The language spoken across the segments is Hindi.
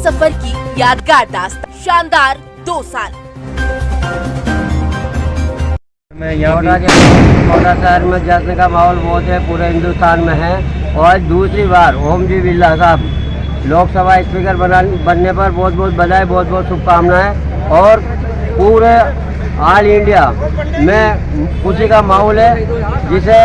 सफर की यादगार दास्तान, शानदार 2 साल। मैं कोटा शहर में जश्न का माहौल बहुत है, पूरे हिंदुस्तान में है। और दूसरी बार ओम जी बिरला साहब लोकसभा स्पीकर बनने पर बहुत बहुत बधाई, बहुत बहुत शुभकामनाएं। और पूरे ऑल इंडिया में खुशी का माहौल है, जिसे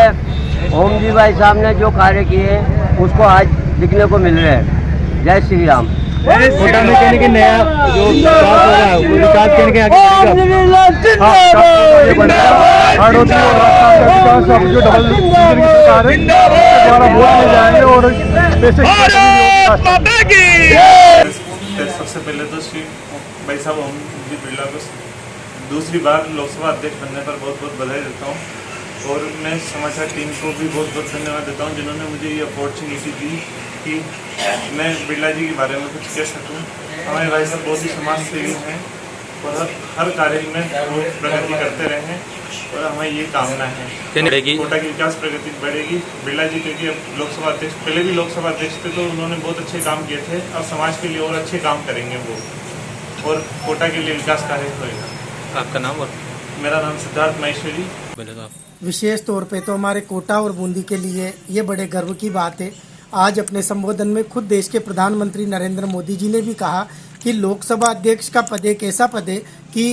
ओम जी भाई साहब ने जो कार्य किए उसको आज दिखने को मिल रहे हैं। जय श्री राम। कोटा में कहने के नया जो विकास हो रहा है वो विकास कहने के आगे सबसे पहले तो श्री भाई साहब ओम जी बिरला को दूसरी बार लोकसभा अध्यक्ष बनने पर बहुत बहुत बधाई देता हूँ। और मैं समाचार टीम को भी बहुत बहुत धन्यवाद देता हूँ, जिन्होंने मुझे ये अपॉर्चुनिटी दी कि मैं बिरला जी के बारे में कुछ कह सकूँ। हमारे भाई साहब बहुत ही समाज सेवी हैं और हर कार्य में वो प्रगति करते रहे हैं और हमें ये कामना है कोटा की विकास प्रगति बढ़ेगी। बिरला जी क्योंकि अब लोकसभा अध्यक्ष, पहले भी लोकसभा अध्यक्ष थे तो उन्होंने बहुत अच्छे काम किए थे, अब समाज के लिए और अच्छे काम करेंगे वो, और कोटा के लिए विकास कार्य होगा। आपका नाम? और मेरा नाम सिद्धार्थ महेश्वरी। विशेष तौर पे तो हमारे कोटा और बूंदी के लिए ये बड़े गर्व की बात है। आज अपने संबोधन में खुद देश के प्रधानमंत्री नरेंद्र मोदी जी ने भी कहा कि लोकसभा अध्यक्ष का पद एक ऐसा पद है कि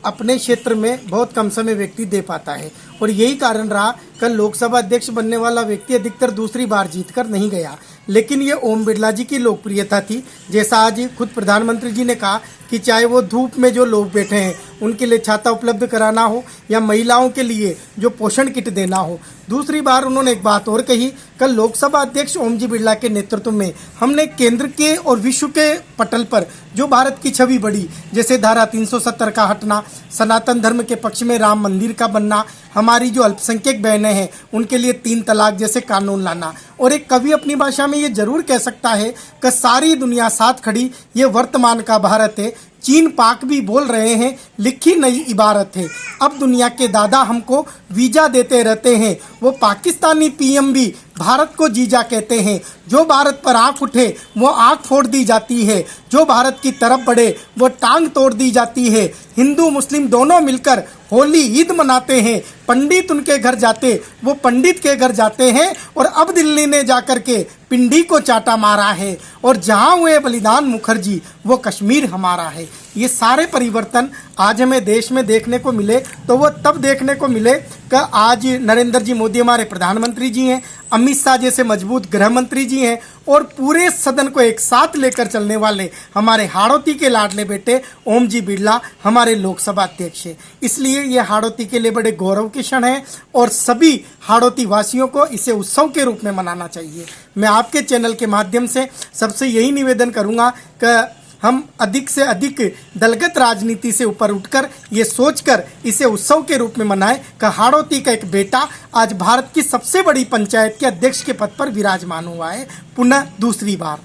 अपने क्षेत्र में बहुत कम समय व्यक्ति दे पाता है, और यही कारण रहा कल लोकसभा अध्यक्ष बनने वाला व्यक्ति अधिकतर दूसरी बार जीतकर नहीं गया। लेकिन ये ओम बिरला जी की लोकप्रियता थी। जैसा आज खुद प्रधानमंत्री जी ने कहा कि चाहे वो धूप में जो लोग बैठे हैं उनके लिए छाता उपलब्ध कराना हो या महिलाओं के लिए जो पोषण किट देना हो। दूसरी बार उन्होंने एक बात और कही, कल लोकसभा अध्यक्ष ओम जी बिरला के नेतृत्व में हमने केंद्र के और विश्व के पटल पर जो भारत की छवि बढ़ी, जैसे धारा 370 का हटना, सनातन धर्म के पक्ष में राम मंदिर का बनना, हमारी जो अल्पसंख्यक बहनें हैं उनके लिए 3 तलाक जैसे कानून लाना। और एक कवि अपनी भाषा में ये जरूर कह सकता है कि सारी दुनिया साथ खड़ी, ये वर्तमान का भारत है। चीन पाक भी बोल रहे हैं, लिखी नई इबारत है। अब दुनिया के दादा हमको वीजा देते रहते हैं, वो पाकिस्तानी पीएम भी भारत को जीजा कहते हैं। जो भारत पर आंख उठे वो आंख फोड़ दी जाती है, जो भारत की तरफ बढ़े वो टांग तोड़ दी जाती है। हिंदू मुस्लिम दोनों मिलकर होली ईद मनाते हैं, पंडित उनके घर जाते वो पंडित के घर जाते हैं, और अब दिल्ली ने जाकर के पिंडी को चाटा मारा है, और जहां हुए बलिदान मुखर्जी वो कश्मीर हमारा है। ये सारे परिवर्तन आज हमें देश में देखने को मिले तो वो तब देखने को मिले कि आज नरेंद्र जी मोदी हमारे प्रधानमंत्री जी हैं, अमित शाह जैसे मजबूत गृह मंत्री जी हैं, और पूरे सदन को एक साथ लेकर चलने वाले हमारे हाड़ौती के लाडले बेटे ओम जी बिरला हमारे लोकसभा अध्यक्ष हैं। इसलिए ये हाड़ौती के लिए बड़े गौरव के क्षण है और सभी हाड़ौती वासियों को इसे उत्सव के रूप में मनाना चाहिए। मैं आपके चैनल के माध्यम से सबसे यही निवेदन करूंगा कि हम अधिक से अधिक दलगत राजनीति से ऊपर उठकर ये सोचकर इसे उत्सव के रूप में मनाएं कि हाड़ौती का एक बेटा आज भारत की सबसे बड़ी पंचायत के अध्यक्ष के पद पर विराजमान हुआ है पुनः दूसरी बार।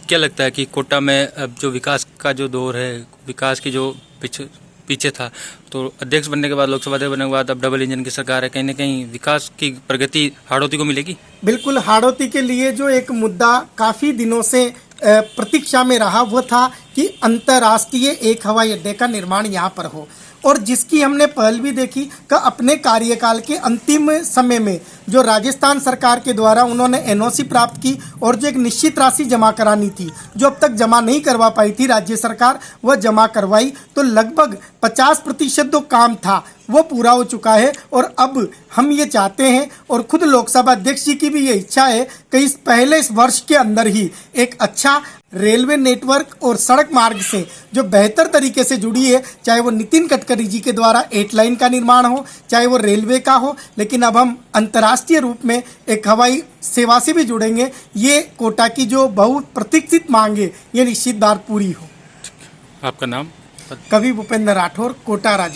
क्या लगता है कि कोटा में अब जो विकास का जो दौर है, विकास की जो पीछे था, तो अध्यक्ष बनने के बाद, लोकसभा अध्यक्ष बनने के बाद अब डबल इंजन की सरकार है, कहीं ना कहीं विकास की प्रगति हाड़ौती को मिलेगी? बिल्कुल, हाड़ौती के लिए जो एक मुद्दा काफ़ी दिनों से प्रतीक्षा में रहा वो था कि अंतर्राष्ट्रीय एक हवाई अड्डे का निर्माण यहाँ पर हो, और जिसकी हमने पहल भी देखी कि अपने कार्यकाल के अंतिम समय में जो राजस्थान सरकार के द्वारा उन्होंने एनओसी प्राप्त की और जो एक निश्चित राशि जमा करानी थी, जो अब तक जमा नहीं करवा पाई थी राज्य सरकार, वह जमा करवाई, तो लगभग 50% जो काम था वो पूरा हो चुका है। और अब हम ये चाहते हैं और खुद लोकसभा अध्यक्ष जी की भी ये इच्छा है कि इस वर्ष के अंदर ही एक अच्छा रेलवे नेटवर्क और सड़क मार्ग से जो बेहतर तरीके से जुड़ी है, चाहे वो नितिन गडकरी जी के द्वारा 8 लाइन का निर्माण हो, चाहे वो रेलवे का हो, लेकिन अब हम अंतर्राष्ट्रीय रूप में एक हवाई सेवा से भी जुड़ेंगे। ये कोटा की जो बहुत प्रतीक्षित मांग है ये निश्चित बार पूरी हो। आपका नाम? कवि भूपेंद्र राठौर, कोटा राज्य।